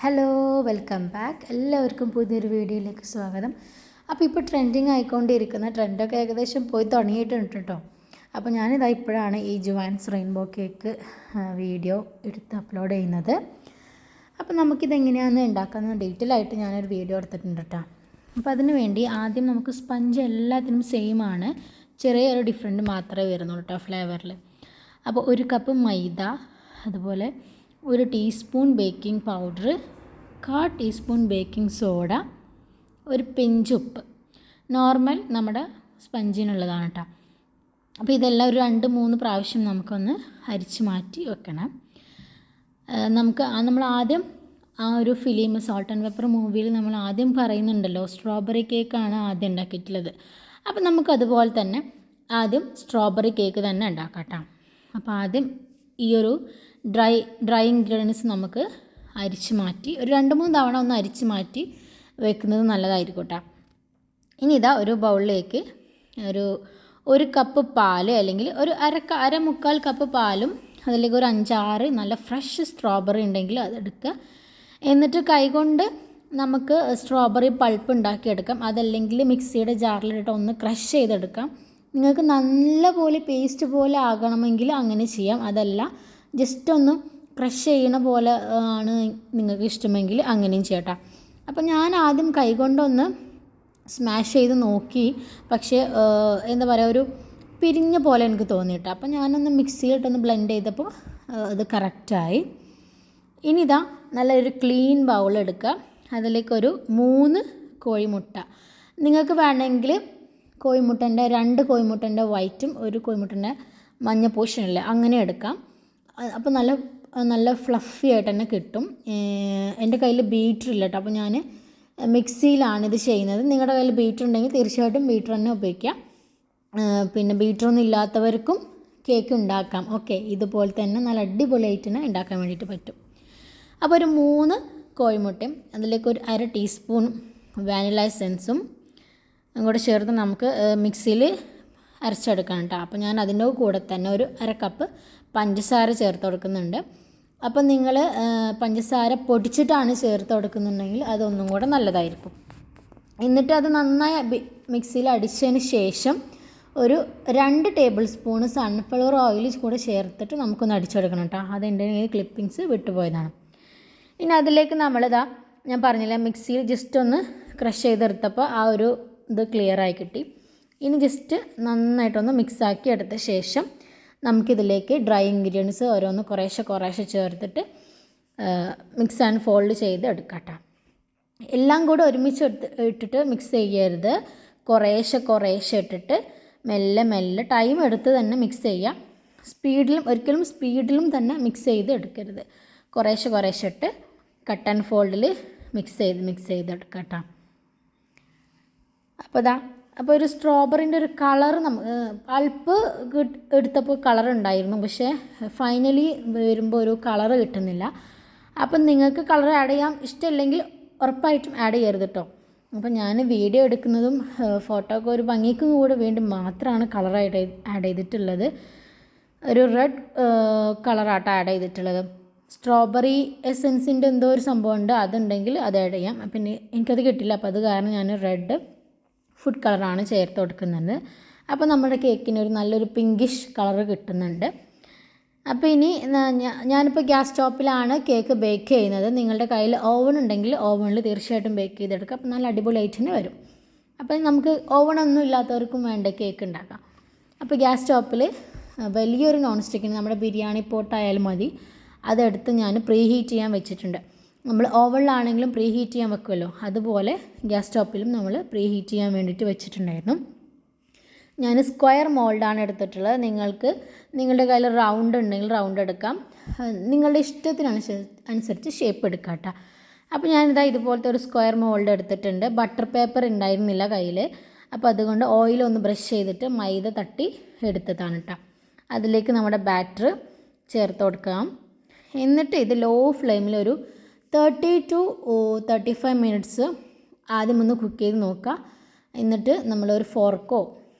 Hello welcome back. എല്ലാവർക്കും പുതിയൊരു വീഡിയോയിലേക്ക് സ്വാഗതം. അപ്പോൾ ഇപ്പോൾ ട്രെൻഡിങ് ആയിക്കൊണ്ടിരിക്കുന്ന ട്രെൻഡൊക്കെ ഏകദേശം പോയി തുടങ്ങിയിട്ടുണ്ട് കേട്ടോ. അപ്പോൾ ഞാനിതാ ഇപ്പോഴാണ് ഈ ജുവാൻസ് റെയിൻബോ കേക്ക് വീഡിയോ എടുത്ത് അപ്ലോഡ് ചെയ്യുന്നത്. അപ്പോൾ നമുക്കിതെങ്ങനെയാണെന്ന് ഉണ്ടാക്കാമെന്ന് ഡീറ്റെയിൽ ആയിട്ട് ഞാനൊരു വീഡിയോ എടുത്തിട്ടുണ്ട് കേട്ടോ. അപ്പോൾ അതിന് വേണ്ടി ആദ്യം നമുക്ക് സ്പഞ്ച് എല്ലാത്തിനും സെയിം ആണ്, ചെറിയൊരു ഡിഫറെൻറ്റ് മാത്രമേ വരുന്നുള്ളൂ കേട്ടോ ഫ്ലേവറിൽ. അപ്പോൾ 1 കപ്പ് മൈദ, അതുപോലെ 1 teaspoon baking powder, 1/4 teaspoon baking soda, ഒരു പിഞ്ച് ഉപ്പ്. നോർമൽ നമ്മുടെ സ്പഞ്ചിനുള്ളതാണ് കേട്ടോ. അപ്പോൾ ഇതെല്ലാം ഒരു 2-3 പ്രാവശ്യം നമുക്കൊന്ന് അരിച്ച് മാറ്റി വെക്കണം. നമ്മൾ ആദ്യം ആ ഒരു ഫിലിം സോൾട്ട് ആൻഡ് പെപ്പർ മൂവിയിൽ നമ്മൾ ആദ്യം പറയുന്നുണ്ടല്ലോ, സ്ട്രോബെറി കേക്കാണ് ആദ്യം ഉണ്ടാക്കിയിട്ടുള്ളത്. അപ്പോൾ നമുക്കതുപോലെ തന്നെ ആദ്യം സ്ട്രോബെറി കേക്ക് തന്നെ ഉണ്ടാക്കാം കേട്ടോ. അപ്പോൾ ആദ്യം ഈ ഒരു ഡ്രൈ ഇൻഗ്രീഡിയൻസ് നമുക്ക് അരിച്ച് മാറ്റി ഒരു 2-3 തവണ ഒന്ന് അരിച്ച് മാറ്റി വെക്കുന്നത് നല്ലതായിരിക്കും കേട്ടോ. ഇനി ഇതാ ഒരു ബൗളിലേക്ക് ഒരു കപ്പ് പാല്, അല്ലെങ്കിൽ ഒരു അര-മുക്കാൽ കപ്പ് പാലും, അതിലേക്ക് ഒരു 5-6 നല്ല ഫ്രഷ് സ്ട്രോബെറി ഉണ്ടെങ്കിൽ അതെടുക്കുക. എന്നിട്ട് കൈകൊണ്ട് നമുക്ക് സ്ട്രോബെറി പൾപ്പ് ഉണ്ടാക്കിയെടുക്കാം. അതല്ലെങ്കിൽ മിക്സിയുടെ ജാറിലിട്ട് ഒന്ന് ക്രഷ് ചെയ്തെടുക്കാം. നിങ്ങൾക്ക് നല്ല പോലെ പേസ്റ്റ് പോലെ ആകണമെങ്കിൽ അങ്ങനെ ചെയ്യാം. അതല്ല ജസ്റ്റ് ഒന്ന് ക്രഷ് ചെയ്യണ പോലെ ആണ് നിങ്ങൾക്ക് ഇഷ്ടമെങ്കിൽ അങ്ങനെയും ചെയ്യട്ടോ. അപ്പോൾ ഞാൻ ആദ്യം കൈകൊണ്ടൊന്ന് സ്മാഷ് ചെയ്ത് നോക്കി, പക്ഷേ എന്താ പറയുക, ഒരു പിരിഞ്ഞ പോലെ എനിക്ക് തോന്നിയിട്ട്. അപ്പോൾ ഞാനൊന്ന് മിക്സിയിലിട്ടൊന്ന് ബ്ലെൻഡ് ചെയ്തപ്പോൾ അത് കറക്റ്റായി. ഇനി ഇതാ നല്ലൊരു ക്ലീൻ ബൗൾ എടുക്കുക. അതിലേക്കൊരു 3 കോഴിമുട്ട. നിങ്ങൾക്ക് വേണമെങ്കിൽ കോഴിമുട്ടൻ്റെ 2 കോഴിമുട്ടൻ്റെ വൈറ്റും 1 കോഴിമുട്ടൻ്റെ മഞ്ഞ പോർഷനില്ല, അങ്ങനെ എടുക്കാം. അപ്പോൾ നല്ല ഫ്ലഫി ആയിട്ട് തന്നെ കിട്ടും. എൻ്റെ കയ്യിൽ ബീറ്റർ ഇല്ല കേട്ടോ, അപ്പോൾ ഞാൻ മിക്സിയിലാണ് ഇത് ചെയ്യുന്നത്. നിങ്ങളുടെ കയ്യിൽ ബീറ്റർ ഉണ്ടെങ്കിൽ തീർച്ചയായിട്ടും ബീറ്റർ തന്നെ ഉപയോഗിക്കാം. പിന്നെ ബീറ്ററൊന്നും ഇല്ലാത്തവർക്കും കേക്ക് ഉണ്ടാക്കാം. ഓക്കെ, ഇതുപോലെ തന്നെ നല്ല അടിപൊളിയായിട്ട് തന്നെ ഉണ്ടാക്കാൻ വേണ്ടിയിട്ട് പറ്റും. അപ്പോൾ ഒരു 3 കോഴിമുട്ടയും അതിലേക്ക് ഒരു 1/2 ടീസ്പൂൺ വാനില എസൻസും കൂടെ ചേർത്ത് നമുക്ക് മിക്സിയിൽ അരച്ചെടുക്കണം കേട്ടോ. അപ്പോൾ ഞാൻ അതിൻ്റെ കൂടെ തന്നെ ഒരു 1/2 കപ്പ് പഞ്ചസാര ചേർത്ത് കൊടുക്കുന്നുണ്ട്. അപ്പോൾ നിങ്ങൾ പഞ്ചസാര പൊടിച്ചിട്ടാണ് ചേർത്ത് കൊടുക്കുന്നുണ്ടെങ്കിൽ അതൊന്നും കൂടെ നല്ലതായിരിക്കും. എന്നിട്ട് അത് നന്നായി മിക്സിയിൽ അടിച്ചതിന് ശേഷം ഒരു 2 ടേബിൾ സ്പൂൺ സൺഫ്ലവർ ഓയിൽ കൂടെ ചേർത്തിട്ട് നമുക്കൊന്ന് അടിച്ചെടുക്കണം കേട്ടോ. അതെൻ്റെ ക്ലിപ്പിങ്സ് വിട്ടുപോയതാണ്. ഇനി അതിലേക്ക് നമ്മളിതാ ഞാൻ പറഞ്ഞില്ല, മിക്സിയിൽ ജസ്റ്റ് ഒന്ന് ക്രഷ് ചെയ്തെടുത്തപ്പോൾ ആ ഒരു ഇത് ക്ലിയറായി കിട്ടി. ഇനി ജസ്റ്റ് നന്നായിട്ടൊന്ന് മിക്സാക്കി എടുത്ത ശേഷം നമുക്കിതിലേക്ക് ഡ്രൈ ഇൻഗ്രീഡിയൻസ് ഓരോന്ന് കുറേശ്ശെ ചേർത്തിട്ട് മിക്സ് ആൻഡ് ഫോൾഡ് ചെയ്ത് എടുക്കാം കേട്ടോ. എല്ലാം കൂടെ ഒരുമിച്ച് ഇട്ടിട്ട് മിക്സ് ചെയ്യരുത്. കുറേശ്ശെ ഇട്ടിട്ട് മെല്ലെ ടൈം എടുത്ത് തന്നെ മിക്സ് ചെയ്യാം. ഒരിക്കലും സ്പീഡിലും തന്നെ മിക്സ് ചെയ്ത് എടുക്കരുത്. കുറേശ്ശെ ഇട്ട് കട്ട് ആൻഡ് ഫോൾഡിൽ മിക്സ് ചെയ്ത് എടുക്കാം കേട്ടോ. അപ്പോൾ ഒരു സ്ട്രോബെറിൻ്റെ ഒരു കളർ പൾപ്പ് എടുത്തപ്പോൾ കളർ ഉണ്ടായിരുന്നു, പക്ഷേ ഫൈനലി വരുമ്പോൾ ഒരു കളർ കിട്ടുന്നില്ല. അപ്പം നിങ്ങൾക്ക് കളർ ആഡ് ചെയ്യാൻ ഇഷ്ടമില്ലെങ്കിൽ ഉറപ്പായിട്ടും ആഡ് ചെയ്യരുത് കേട്ടോ. അപ്പം ഞാൻ വീഡിയോ എടുക്കുന്നതും ഫോട്ടോക്ക് ഒരു ഭംഗിക്കും കൂടെ വേണ്ടി മാത്രമാണ് കളർ ആഡ് ചെയ്തിട്ടുള്ളത്. ഒരു റെഡ് കളറാട്ടോ ആഡ് ചെയ്തിട്ടുള്ളത്. സ്ട്രോബെറി എസെൻസിൻ്റെ എന്തോ ഒരു സംഭവമുണ്ട്, അതുണ്ടെങ്കിൽ അത് ആഡ് ചെയ്യാം. പിന്നെ എനിക്കത് കിട്ടില്ല, അപ്പോൾ അത് കാരണം ഞാൻ റെഡ് ഫുഡ് കളറാണ് ചേർത്ത് കൊടുക്കുന്നത്. അപ്പോൾ നമ്മുടെ കേക്കിന് ഒരു നല്ലൊരു പിങ്കിഷ് കളർ കിട്ടുന്നുണ്ട്. അപ്പോൾ ഇനി ഞാനിപ്പോൾ ഗ്യാസ് സ്റ്റോപ്പിലാണ് കേക്ക് ബേക്ക് ചെയ്യുന്നത്. നിങ്ങളുടെ കയ്യിൽ ഓവൻ ഉണ്ടെങ്കിൽ ഓവനിൽ തീർച്ചയായിട്ടും ബേക്ക് ചെയ്തെടുക്കുക. അപ്പോൾ നല്ല അടിപൊളിയായിട്ട് തന്നെ വരും. അപ്പോൾ നമുക്ക് ഓവണൊന്നും ഇല്ലാത്തവർക്കും വേണ്ട കേക്ക് ഉണ്ടാക്കാം. അപ്പോൾ ഗ്യാസ് സ്റ്റോപ്പിൽ വലിയൊരു നോൺ സ്റ്റിക്കിന്, നമ്മുടെ ബിരിയാണി പോട്ടായാലും മതി, അതെടുത്ത് ഞാൻ പ്രീ ഹീറ്റ് ചെയ്യാൻ വെച്ചിട്ടുണ്ട്. നമ്മൾ ഓവനിലാണെങ്കിലും പ്രീ ഹീറ്റ് ചെയ്യാൻ വെക്കുമല്ലോ, അതുപോലെ ഗ്യാസ് സ്റ്റോപ്പിലും നമ്മൾ പ്രീ ഹീറ്റ് ചെയ്യാൻ വേണ്ടിയിട്ട് വെച്ചിട്ടുണ്ടായിരുന്നു. ഞാൻ സ്ക്വയർ മോൾഡാണ് എടുത്തിട്ടുള്ളത്. നിങ്ങൾക്ക് നിങ്ങളുടെ കയ്യിൽ റൗണ്ട് ഉണ്ടെങ്കിൽ റൗണ്ട് എടുക്കാം. നിങ്ങളുടെ ഇഷ്ടത്തിനനുസരിച്ച് ഷേപ്പ് എടുക്കാം കേട്ടോ. അപ്പോൾ ഞാനിതാ ഇതുപോലത്തെ ഒരു സ്ക്വയർ മോൾഡ് എടുത്തിട്ടുണ്ട്. ബട്ടർ പേപ്പർ ഉണ്ടായിരുന്നില്ല കയ്യിൽ, അപ്പോൾ അതുകൊണ്ട് ഓയിലൊന്ന് ബ്രഷ് ചെയ്തിട്ട് മൈദ തട്ടി എടുത്തതാണ് കേട്ടോ. അതിലേക്ക് നമ്മുടെ ബാറ്റർ ചേർത്ത് കൊടുക്കാം. എന്നിട്ട് ഇത് ലോ ഫ്ലെയിമിൽ ഒരു 30 to 35 മിനിറ്റ്സ് ആദ്യം ഒന്ന് കുക്ക് ചെയ്ത് നോക്കുക. എന്നിട്ട് നമ്മളൊരു ഫോർക്കോ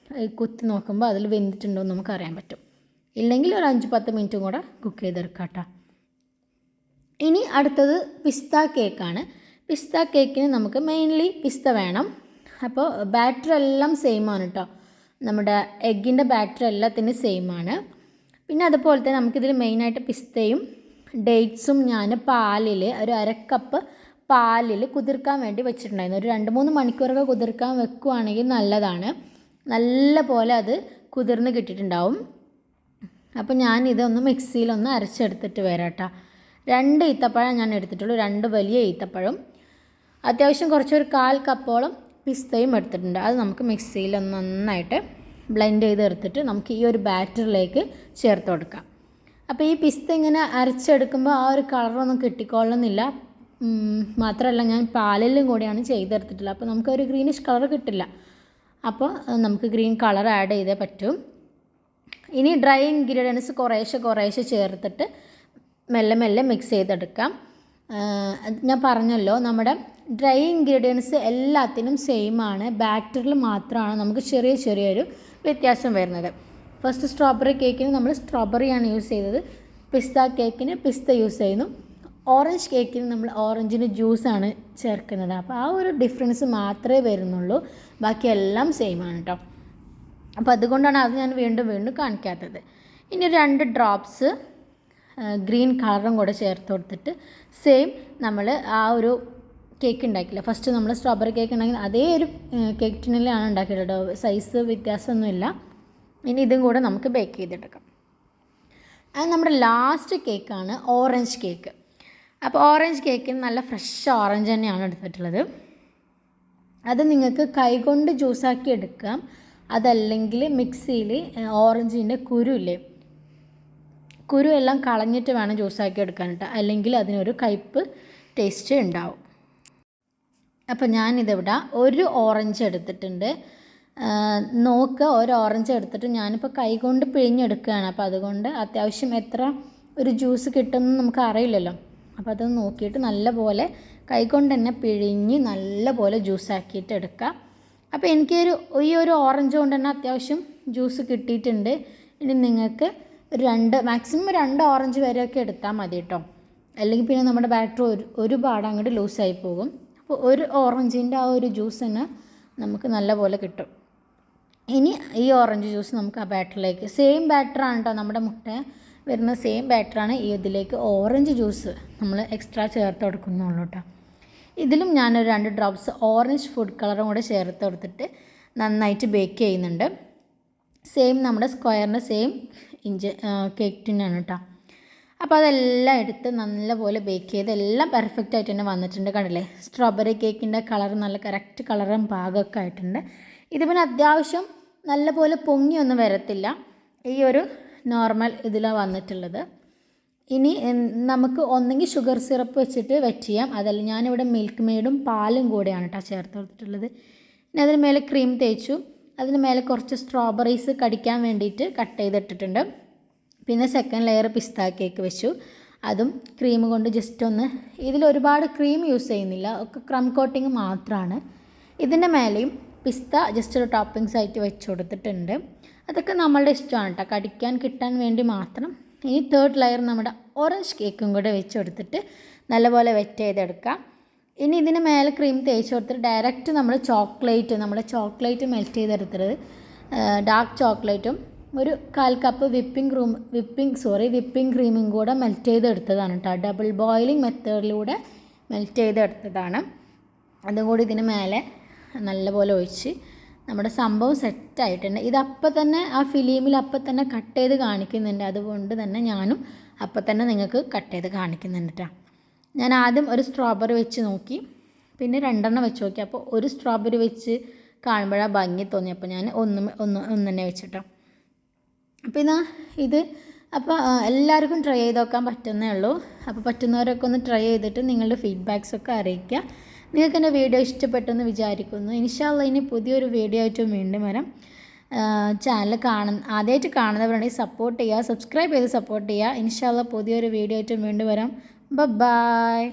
കുത്തി നോക്കുമ്പോൾ അതിൽ വെന്തിട്ടുണ്ടോ എന്ന് നമുക്ക് അറിയാൻ പറ്റും. ഇല്ലെങ്കിൽ ഒരു 5-10 മിനിറ്റും കൂടെ കുക്ക് ചെയ്തെടുക്കാം കേട്ടോ. ഇനി അടുത്തത് പിസ്ത കേക്കാണ്. പിസ്ത കേക്കിന് നമുക്ക് മെയിൻലി പിസ്ത വേണം. അപ്പോൾ ബാറ്റർ എല്ലാം സെയിം ആണ് കേട്ടോ. നമ്മുടെ എഗ്ഗിൻ്റെ ബാറ്റർ എല്ലാത്തിനും സെയിം ആണ്. പിന്നെ അതുപോലെ തന്നെ നമുക്കിതിൽ മെയിനായിട്ട് പിസ്തയും ഡേറ്റ്സും ഞാൻ പാലിൽ ഒരു 1/2 കപ്പ് പാലിൽ കുതിർക്കാൻ വേണ്ടി വെച്ചിട്ടുണ്ടായിരുന്നു. ഒരു 2-3 മണിക്കൂറൊക്കെ കുതിർക്കാൻ വെക്കുകയാണെങ്കിൽ നല്ലതാണ്. നല്ല പോലെ അത് കുതിർന്ന് കിട്ടിയിട്ടുണ്ടാവും. അപ്പോൾ ഞാനിതൊന്ന് മിക്സിയിലൊന്ന് അരച്ചെടുത്തിട്ട് വരാം കേട്ടോ. 2 ഈത്തപ്പഴം ഞാൻ എടുത്തിട്ടുള്ളൂ, 2 വലിയ ഈത്തപ്പഴം. അത്യാവശ്യം കുറച്ചൊരു 1/4 കപ്പോളം പിസ്തയും എടുത്തിട്ടുണ്ട്. അത് നമുക്ക് മിക്സിയിലൊന്ന് നന്നായിട്ട് ബ്ലെൻഡ് ചെയ്ത് എടുത്തിട്ട് നമുക്ക് ഈ ഒരു ബാറ്ററിലേക്ക് ചേർത്ത് കൊടുക്കാം. അപ്പോൾ ഈ പിസ്ത ഇങ്ങനെ അരച്ചെടുക്കുമ്പോൾ ആ ഒരു കളറൊന്നും കിട്ടിക്കൊള്ളുന്നില്ല. മാത്രമല്ല ഞാൻ പാലിലും കൂടിയാണ് ചെയ്തെടുത്തിട്ടുള്ളത്. അപ്പോൾ നമുക്കൊരു ഗ്രീനിഷ് കളർ കിട്ടില്ല. അപ്പോൾ നമുക്ക് ഗ്രീൻ കളർ ആഡ് ചെയ്തേ പറ്റും. ഇനി ഡ്രൈ ഇൻഗ്രീഡിയൻസ് കുറേശ്ശെ ചേർത്തിട്ട് മെല്ലെ മെല്ലെ മിക്സ് ചെയ്തെടുക്കാം. ഞാൻ പറഞ്ഞല്ലോ നമ്മുടെ ഡ്രൈ ഇൻഗ്രീഡിയൻസ് എല്ലാത്തിനും സെയിം ആണ്. ബാറ്ററിൽ മാത്രമാണ് നമുക്ക് ചെറിയൊരു വ്യത്യാസം വരുന്നത്. ഫസ്റ്റ് സ്ട്രോബെറി കേക്കിന് നമ്മൾ സ്ട്രോബെറിയാണ് യൂസ് ചെയ്തത്, പിസ്ത കേക്കിന് പിസ്ത യൂസ് ചെയ്യുന്നു, ഓറഞ്ച് കേക്കിന് നമ്മൾ ഓറഞ്ചിന് ജ്യൂസാണ് ചേർക്കുന്നത്. അപ്പോൾ ആ ഒരു ഡിഫറൻസ് മാത്രമേ വരുന്നുള്ളൂ, ബാക്കിയെല്ലാം സെയിം ആണ് കേട്ടോ. അപ്പോൾ അതുകൊണ്ടാണ് അത് ഞാൻ വീണ്ടും കാണിക്കാത്തത്. ഇനി 2 ഡ്രോപ്സ് ഗ്രീൻ കളറും കൂടെ ചേർത്ത് കൊടുത്തിട്ട് സെയിം നമ്മൾ ആ ഒരു കേക്ക് ഉണ്ടാക്കില്ല, ഫസ്റ്റ് നമ്മൾ സ്ട്രോബെറി കേക്ക് ഉണ്ടാക്കി അതേ ഒരു കേക്ക് ടിന്നിലാണ് ഉണ്ടാക്കിയിട്ടുള്ളത്, സൈസ് വ്യത്യാസമൊന്നുമില്ല. ഇനി ഇതും കൂടെ നമുക്ക് ബേക്ക് ചെയ്തെടുക്കാം. അത് നമ്മുടെ ലാസ്റ്റ് കേക്കാണ് ഓറഞ്ച് കേക്ക്. അപ്പോൾ ഓറഞ്ച് കേക്കിന് നല്ല ഫ്രഷ് ഓറഞ്ച് തന്നെയാണ് എടുത്തിട്ടുള്ളത്. അത് നിങ്ങൾക്ക് കൈകൊണ്ട് ജ്യൂസാക്കി എടുക്കാം, അതല്ലെങ്കിൽ മിക്സിയിൽ ഓറഞ്ചിൻ്റെ കുരു എല്ലാം കളഞ്ഞിട്ട് വേണം ജ്യൂസാക്കി എടുക്കാൻ കേട്ടോ, അല്ലെങ്കിൽ അതിനൊരു കയ്പ്പ് ടേസ്റ്റ് ഉണ്ടാവും. അപ്പോൾ ഞാനിതിവിടെ ഒരു ഓറഞ്ച് എടുത്തിട്ടുണ്ട്. നോക്കുക, ഒരു ഓറഞ്ച് എടുത്തിട്ട് ഞാനിപ്പോൾ കൈകൊണ്ട് പിഴിഞ്ഞെടുക്കുകയാണ്. അപ്പോൾ അതുകൊണ്ട് അത്യാവശ്യം എത്ര ഒരു ജ്യൂസ് കിട്ടുമെന്ന് നമുക്ക് അറിയില്ലല്ലോ. അപ്പോൾ അത് നോക്കിയിട്ട് നല്ലപോലെ കൈകൊണ്ട് തന്നെ പിഴിഞ്ഞ് നല്ലപോലെ ജ്യൂസാക്കിയിട്ട് എടുക്കുക. അപ്പോൾ ഈ ഒരു ഓറഞ്ച് കൊണ്ട് തന്നെ അത്യാവശ്യം ജ്യൂസ് കിട്ടിയിട്ടുണ്ട്. ഇനി നിങ്ങൾക്ക് 2 മാക്സിമം 2 ഓറഞ്ച് വരെയൊക്കെ എടുത്താൽ മതി കേട്ടോ, അല്ലെങ്കിൽ പിന്നെ നമ്മുടെ ബാറ്റർ ഒരുപാട് അങ്ങോട്ട് ലൂസായി പോകും. അപ്പോൾ ഒരു ഓറഞ്ചിൻ്റെ ആ ഒരു ജ്യൂസ് തന്നെ നമുക്ക് നല്ലപോലെ കിട്ടും. ഇനി ഈ ഓറഞ്ച് ജ്യൂസ് നമുക്ക് ആ ബാറ്ററിലേക്ക്, സെയിം ബാറ്ററാണ് കേട്ടോ, നമ്മുടെ മുട്ട വരുന്ന സെയിം ബാറ്ററാണ്, ഇതിലേക്ക് ഓറഞ്ച് ജ്യൂസ് നമ്മൾ എക്സ്ട്രാ ചേർത്ത് കൊടുക്കുന്നുള്ളൂ കേട്ടോ. ഇതിലും ഞാനൊരു 2 ഡ്രോപ്സ് ഓറഞ്ച് ഫുഡ് കളറും കൂടെ ചേർത്ത് കൊടുത്തിട്ട് നന്നായിട്ട് ബേക്ക് ചെയ്യുന്നുണ്ട്. സെയിം നമ്മുടെ സ്ക്വയറിൻ്റെ സെയിം കേക്ക് ടിന്നാണ് കേട്ടോ. അപ്പോൾ അതെല്ലാം എടുത്ത് നല്ലപോലെ ബേക്ക് ചെയ്ത് എല്ലാം പെർഫെക്റ്റ് ആയിട്ട് തന്നെ വന്നിട്ടുണ്ട്. കണ്ടില്ലേ, സ്ട്രോബെറി കേക്കിൻ്റെ കളർ നല്ല കറക്റ്റ് കളറും പാകമൊക്കെ ആയിട്ടുണ്ട്. ഇത് പിന്നെ അത്യാവശ്യം നല്ലപോലെ പൊങ്ങിയൊന്നും വരത്തില്ല, ഈ ഒരു നോർമൽ ഇതിലാണ് വന്നിട്ടുള്ളത്. ഇനി നമുക്ക് ഒന്നെങ്കിൽ ഷുഗർ സിറപ്പ് വെച്ചിട്ട് വെറ്റ് ചെയ്യാം, അതല്ല ഞാനിവിടെ മിൽക്ക് മെയ്ഡും പാലും കൂടെയാണ് കേട്ടോ ചേർത്ത് കൊടുത്തിട്ടുള്ളത്. ഇനി അതിന് മേലെ ക്രീം തേച്ചു, അതിന് മേലെ കുറച്ച് സ്ട്രോബെറീസ് കടിക്കാൻ വേണ്ടിയിട്ട് കട്ട് ചെയ്തിട്ടിട്ടുണ്ട്. പിന്നെ സെക്കൻഡ് ലെയർ പിസ്ത കേക്ക് വെച്ചു, അതും ക്രീം കൊണ്ട് ജസ്റ്റ് ഒന്ന്, ഇതിൽ ഒരുപാട് ക്രീം യൂസ് ചെയ്യുന്നില്ല, ഒക്കെ ക്രം കോട്ടിങ് മാത്രമാണ്. ഇതിൻ്റെ മേലെയും പിസ്ത ജസ്റ്റ് ഒരു ടോപ്പിങ്സ് ആയിട്ട് വെച്ച് കൊടുത്തിട്ടുണ്ട്. അതൊക്കെ നമ്മളുടെ ഇഷ്ടമാണ് കേട്ടോ, കടിക്കാൻ കിട്ടാൻ വേണ്ടി മാത്രം. ഇനി തേർഡ് ലെയർ നമ്മുടെ ഓറഞ്ച് കേക്കും കൂടെ വെച്ച് കൊടുത്തിട്ട് നല്ലപോലെ വെറ്റ് ചെയ്തെടുക്കാം. ഇനി ഇതിന് മേലെ ക്രീം തേച്ച് കൊടുത്തിട്ട് ഡയറക്റ്റ് നമ്മൾ നമ്മുടെ ചോക്ലേറ്റ് മെൽറ്റ് ചെയ്തെടുത്തത് ഡാർക്ക് ചോക്ലേറ്റും ഒരു 1/4 കപ്പ് വിപ്പിംഗ് ക്രീമും കൂടെ മെൽറ്റ് ചെയ്തെടുത്തതാണ് കേട്ടോ. ഡബിൾ ബോയിലിംഗ് മെത്തേഡിലൂടെ മെൽറ്റ് ചെയ്തെടുത്തതാണ്. അതും കൂടി ഇതിന് മേലെ നല്ലപോലെ ഒഴിച്ച് നമ്മുടെ സംഭവം സെറ്റായിട്ടുണ്ട്. ഇത് അപ്പം തന്നെ ആ ഫിലിമിൽ അപ്പം തന്നെ കട്ട് ചെയ്ത് കാണിക്കുന്നുണ്ട്, അതുകൊണ്ട് തന്നെ ഞാനും അപ്പം തന്നെ നിങ്ങൾക്ക് കട്ട് ചെയ്ത് കാണിക്കുന്നുണ്ട് കേട്ടോ. ഞാൻ ആദ്യം ഒരു സ്ട്രോബെറി വെച്ച് നോക്കി, പിന്നെ 2 വെച്ച് നോക്കി. അപ്പോൾ ഒരു സ്ട്രോബെറി വെച്ച് കാണുമ്പോഴാണ് ഭംഗി തോന്നി, അപ്പോൾ ഞാൻ ഒന്ന് തന്നെ വെച്ചിട്ടോ. പിന്നെ ഇത് അപ്പോൾ എല്ലാവർക്കും ട്രൈ ചെയ്ത് നോക്കാൻ പറ്റുന്നേ ഉള്ളൂ. അപ്പോൾ പറ്റുന്നവരൊക്കെ ഒന്ന് ട്രൈ ചെയ്തിട്ട് നിങ്ങളുടെ ഫീഡ്ബാക്സൊക്കെ അറിയിക്കുക. നിങ്ങൾക്ക് എൻ്റെ വീഡിയോ ഇഷ്ടപ്പെട്ടെന്ന് വിചാരിക്കുന്നു. ഇൻഷാ അല്ലാഹ് ഇനി പുതിയൊരു വീഡിയോ ആയിട്ട് വീണ്ടും വരാം. ചാനൽ ആദ്യമായിട്ട് കാണുന്നവരുണ്ടെങ്കിൽ സപ്പോർട്ട് ചെയ്യുക, സബ്സ്ക്രൈബ് ചെയ്ത് സപ്പോർട്ട് ചെയ്യുക. ഇൻഷാ അല്ലാഹ് പുതിയൊരു വീഡിയോ ആയിട്ട് വീണ്ടും വരാം. ബൈ.